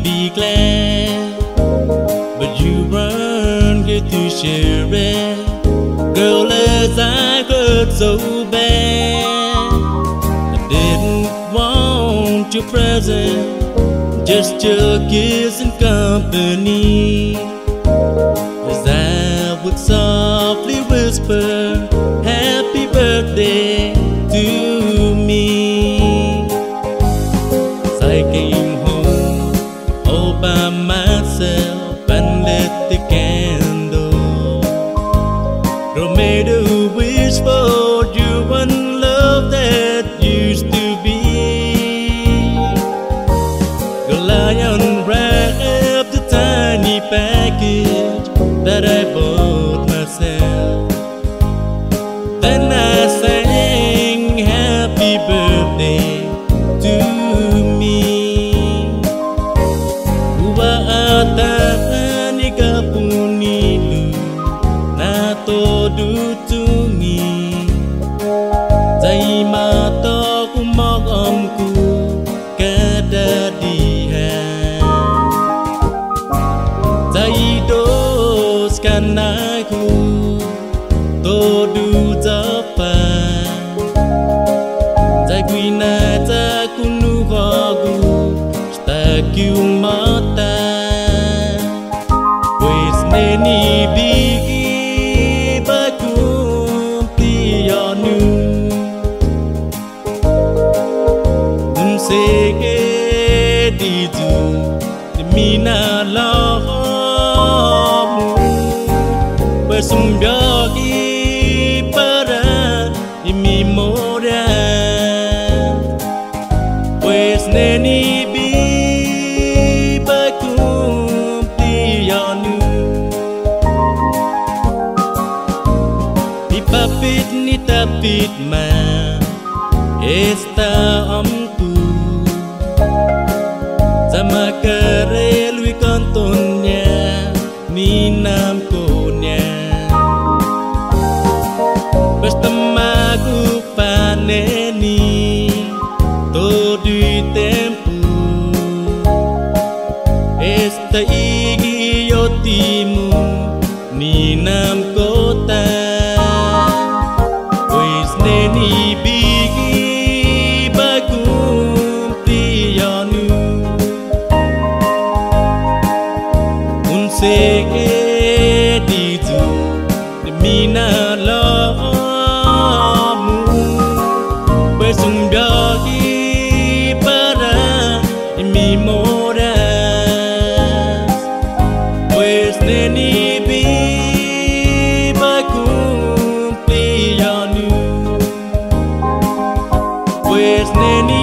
be glad, but you weren't here to share it. Girl, as I hurt so bad, I didn't want your presence, just your kiss and company. As I would softly whisper, happy birthday to me. As I came home all by myself and lit the candle, girl, made a wish for you and love that used to be. Girl, I unwrapped a tiny package that I bought myself. Then I sang happy birthday to me. Uwaatan ikapunilu na todo tungi, zai mata kumagam ku kadadihan, zai dos kanaku todo zapan, zai kuina za kunu hagu stakiu mata. Pues neni bigi bakum tianu unsege diju mina lamu bersumbiagi para imimoria. Pues neni bi bakum tianu ipapit ni tapit ma esta amku sama kerelui kantonnya minam konya. Bestemaku paneni todo tempo, esta igi yotimu minam kota. Pues neni bigi bagum tianu unsege diju mina lamu bersumbiagi para imimoras. Pues neni bi bagum tianu, pues neni